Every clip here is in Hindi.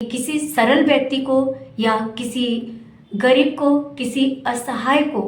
किसी सरल व्यक्ति को या किसी गरीब को, किसी असहाय को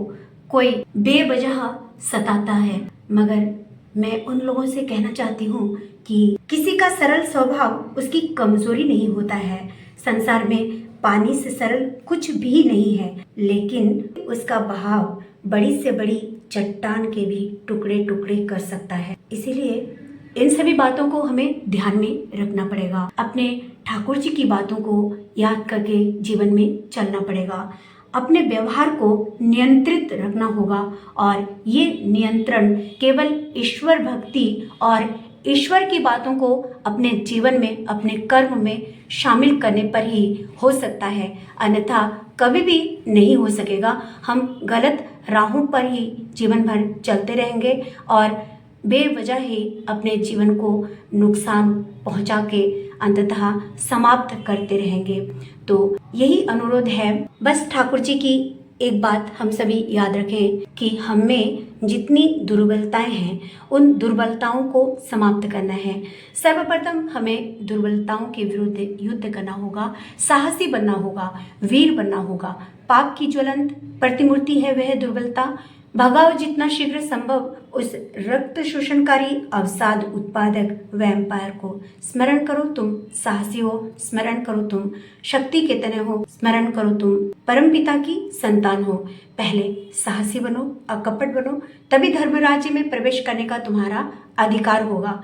कोई बेवजह सताता है, मगर मैं उन लोगों से कहना चाहती हूँ कि किसी का सरल स्वभाव उसकी कमजोरी नहीं होता है। संसार में पानी से सरल कुछ भी नहीं है, लेकिन उसका बहाव बड़ी से बड़ी चट्टान के भी टुकड़े टुकड़े कर सकता है। इसीलिए इन सभी बातों को हमें ध्यान में रखना पड़ेगा। अपने ठाकुर जी की बातों को याद करके जीवन में चलना पड़ेगा। अपने व्यवहार को नियंत्रित रखना होगा और ये नियंत्रण केवल ईश्वर भक्ति और ईश्वर की बातों को अपने जीवन में, अपने कर्म में शामिल करने पर ही हो सकता है, अन्यथा कभी भी नहीं हो सकेगा। हम गलत राहों पर ही जीवन भर चलते रहेंगे और बेवजह ही अपने जीवन को नुकसान पहुंचा के अंततः समाप्त करते रहेंगे। तो यही अनुरोध है। बस ठाकुर जी की एक बात हम सभी याद रखें कि हम में जितनी दुर्बलताएं हैं उन दुर्बलताओं को समाप्त करना है। सर्वप्रथम हमें दुर्बलताओं के विरुद्ध युद्ध करना होगा, साहसी बनना होगा, वीर बनना होगा। पाप की ज्वलंत प्रतिमूर्ति है वह दुर्बलता। भगाओ जितना शीघ्र संभव उस रक्त शोषणकारी अवसाद उत्पादक वैम्पायर को। स्मरण करो तुम साहसी हो, स्मरण करो तुम शक्ति के तने हो, स्मरण करो तुम परमपिता की संतान हो। पहले साहसी बनो, अकपट बनो, तभी धर्म राज्य में प्रवेश करने का तुम्हारा अधिकार होगा।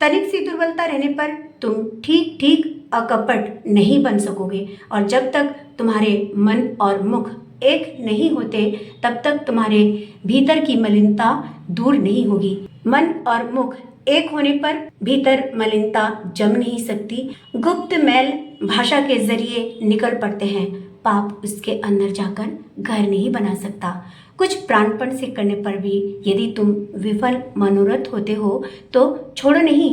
तनिक सी दुर्बलता रहने पर तुम ठीक ठीक अकपट नहीं बन सकोगे, और जब तक तुम्हारे मन और मुख एक नहीं होते तब तक तुम्हारे भीतर की मलिनता दूर नहीं होगी। मन और मुख एक होने पर भीतर मलिनता जम नहीं सकती। गुप्त मैल भाषा के जरिए निकल पड़ते हैं, पाप उसके अंदर जाकर घर नहीं बना सकता। कुछ प्राणपण से करने पर भी यदि तुम विफल मनोरथ होते हो तो छोड़ो नहीं,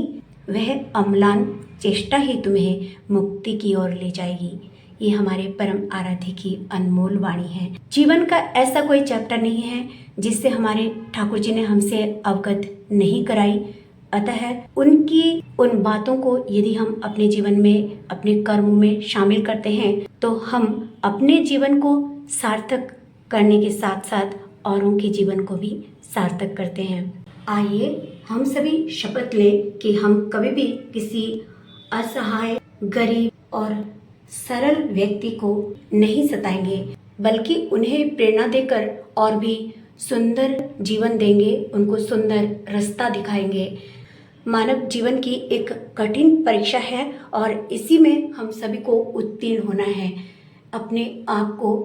वह अम्लान चेष्टा ही तुम्हें मुक्ति की ओर ले जाएगी। ये हमारे परम आराध्य की अनमोल वाणी है। जीवन का ऐसा कोई चैप्टर नहीं है जिससे हमारे ठाकुर जी ने हमसे अवगत नहीं कराई। अतः उनकी उन बातों को यदि हम अपने जीवन में, अपने कर्मों में शामिल करते हैं तो हम अपने जीवन को सार्थक करने के साथ साथ औरों के जीवन को भी सार्थक करते हैं। आइए हम सभी शपथ लें कि हम कभी भी किसी असहाय, गरीब और सरल व्यक्ति को नहीं सताएंगे, बल्कि उन्हें प्रेरणा देकर और भी सुंदर जीवन देंगे, उनको सुंदर रास्ता दिखाएंगे। मानव जीवन की एक कठिन परीक्षा है और इसी में हम सभी को उत्तीर्ण होना है। अपने आप को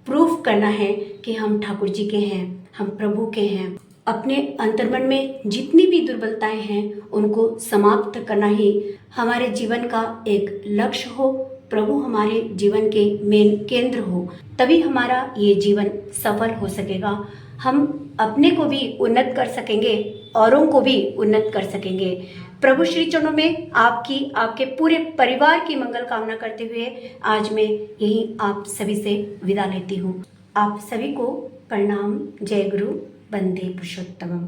प्रूफ करना है कि हम ठाकुर जी के हैं, हम प्रभु के हैं। अपने अंतर्मन में जितनी भी दुर्बलताएं हैं उनको समाप्त करना ही हमारे जीवन का एक लक्ष्य हो। प्रभु हमारे जीवन के मेन केंद्र हो, तभी हमारा ये जीवन सफल हो सकेगा। हम अपने को भी उन्नत कर सकेंगे, औरों को भी उन्नत कर सकेंगे। प्रभु श्री चरणों में आपकी, आपके पूरे परिवार की मंगल कामना करते हुए आज मैं यही आप सभी से विदा लेती हूँ। आप सभी को प्रणाम। जय गुरु। वंदे पुरुषोत्तमम।